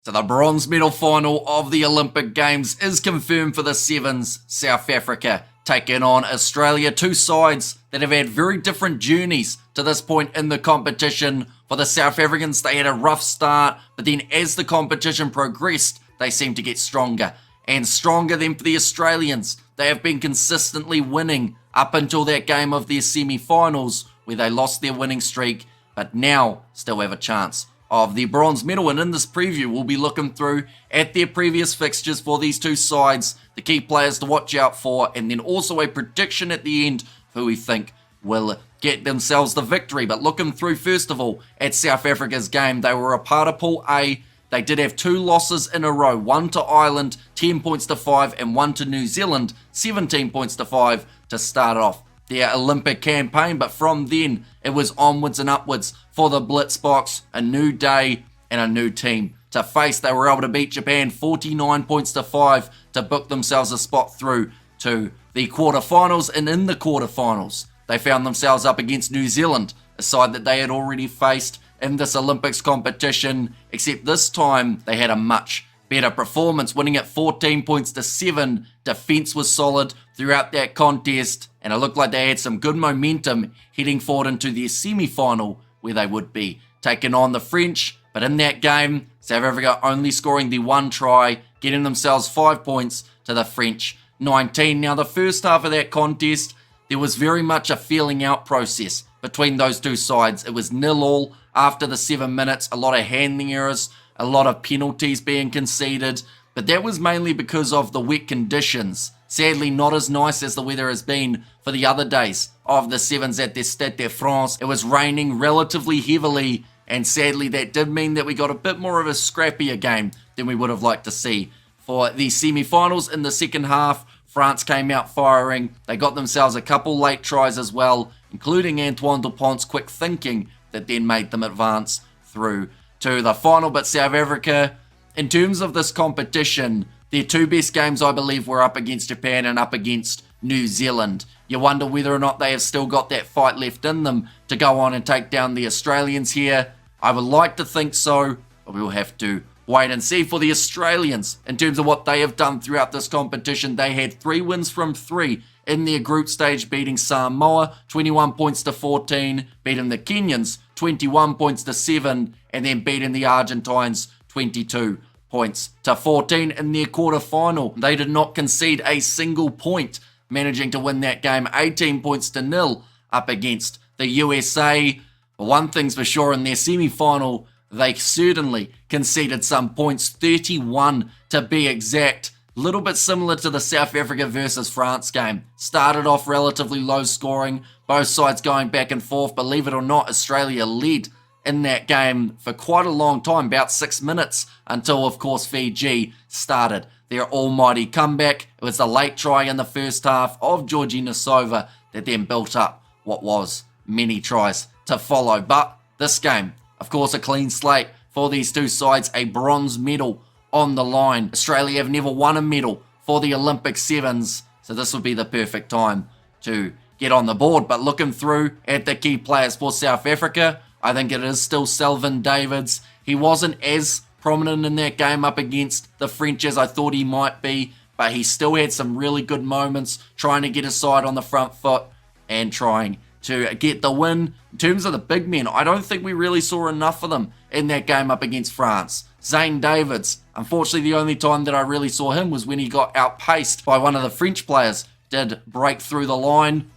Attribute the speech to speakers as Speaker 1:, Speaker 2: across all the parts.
Speaker 1: So the bronze medal final of the Olympic Games is confirmed for the Sevens. South Africa taking on Australia, two sides that have had very different journeys to this point in the competition. For the South Africans, they had a rough start, but then as the competition progressed, they seemed to get stronger and stronger. Than for the Australians, they have been consistently winning up until that game of their semi-finals where they lost their winning streak, but now still have a chance of the bronze medal. And in this preview, we'll be looking through at their previous fixtures for these two sides, the key players to watch out for, and then also a prediction at the end for who we think will get themselves the victory. But looking through, first of all, at South Africa's game, they were a part of Pool A. They did have two losses in a row, one to Ireland, 10 points to 5, and one to New Zealand, 17 points to 5 to start off their Olympic campaign. But from then, it was onwards and upwards for the Blitzboks, a new day and a new team to face. They were able to beat Japan 49 points to 5 to book themselves a spot through to the quarterfinals. And in the quarterfinals, they found themselves up against New Zealand, a side that they had already faced in this Olympics competition, except this time they had a much better performance, winning at 14 points to 7. Defense was solid throughout that contest, and it looked like they had some good momentum heading forward into their semi-final, where they would be taking on the French. But in that game, South Africa only scoring the one try, getting themselves 5 points to the French 19. Now, the first half of that contest, there was very much a feeling out process between those two sides. It was 0-0 after the 7 minutes, a lot of handling errors, a lot of penalties being conceded, but that was mainly because of the wet conditions. Sadly, not as nice as the weather has been for the other days of the Sevens at the Stade de France. It was raining relatively heavily, and sadly that did mean that we got a bit more of a scrappier game than we would have liked to see. For the semi-finals in the second half, France came out firing. They got themselves a couple late tries as well, including Antoine Dupont's quick thinking that then made them advance through to the final. But South Africa, in terms of this competition, their two best games, I believe, were up against Japan and up against New Zealand. You wonder whether or not they have still got that fight left in them to go on and take down the Australians here. I would like to think so, but we will have to wait and see. For the Australians, in terms of what they have done throughout this competition, they had 3 wins from 3 in their group stage, beating Samoa 21 points to 14, beating the Kenyans 21 points to 7, and then beating the Argentines 22 points to 14 in their quarterfinal. They did not concede a single point, managing to win that game 18 points to 0 up against the USA. But one thing's for sure, in their semi-final, they certainly conceded some points, 31 to be exact. A little bit similar to the South Africa versus France game. Started off relatively low scoring, both sides going back and forth. Believe it or not, Australia led in that game for quite a long time, about 6 minutes, until, of course, Fiji started their almighty comeback. It was the late try in the first half of Georgie Nosova that then built up what was many tries to follow. But this game, of course, a clean slate for these two sides, a bronze medal on the line. Australia have never won a medal for the Olympic Sevens, so this would be the perfect time to get on the board. But looking through at the key players for South Africa, I think it is still Selvin Davids. He wasn't as prominent in that game up against the French as I thought he might be, but he still had some really good moments trying to get his side on the front foot and trying to get the win. In terms of the big men, I don't think we really saw enough of them in that game up against France. Zane Davids, unfortunately the only time that I really saw him was when he got outpaced by one of the French players, did break through the line.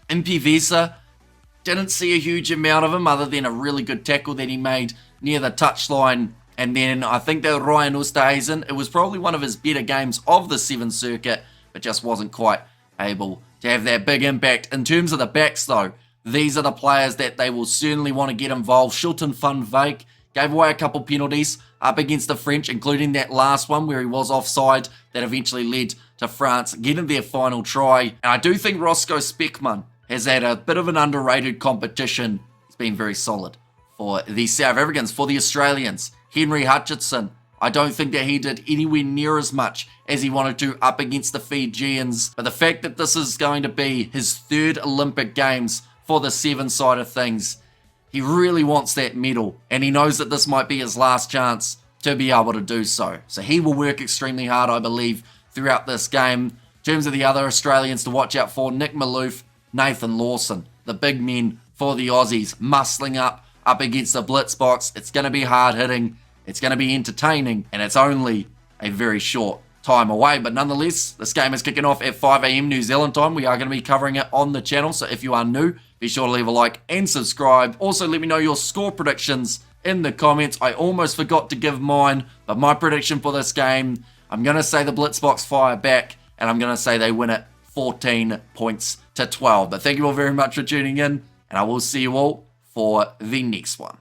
Speaker 1: Mpiweza, didn't see a huge amount of him other than a really good tackle that he made near the touchline. And then I think that Ryan Oosthuizen, it was probably one of his better games of the Sevens circuit, but just wasn't quite able to have that big impact. In terms of the backs though, these are the players that they will certainly want to get involved. Shilton van Wyk gave away a couple penalties up against the French, including that last one where he was offside that eventually led to France getting their final try. And I do think Roscoe Speckman has had a bit of an underrated competition. He's been very solid for the South Africans. For the Australians, Henry Hutchinson, I don't think that he did anywhere near as much as he wanted to up against the Fijians. But the fact that this is going to be his 3rd Olympic Games for the Sevens side of things, he really wants that medal, and he knows that this might be his last chance to be able to do so. So he will work extremely hard, I believe, throughout this game. In terms of the other Australians to watch out for, Nick Maloof, Nathan Lawson, the big men for the Aussies, muscling up against the blitz box. It's going to be hard hitting, it's going to be entertaining, and it's only a very short time away. But nonetheless, this game is kicking off at 5 a.m. New Zealand time. We are going to be covering it on the channel, so if you are new, be sure to leave a like and subscribe. Also, let me know your score predictions in the comments. I almost forgot to give mine, but my prediction for this game, I'm going to say the Blitzboks fire back, and I'm going to say they win it 14 points to 12. But thank you all very much for tuning in, and I will see you all for the next one.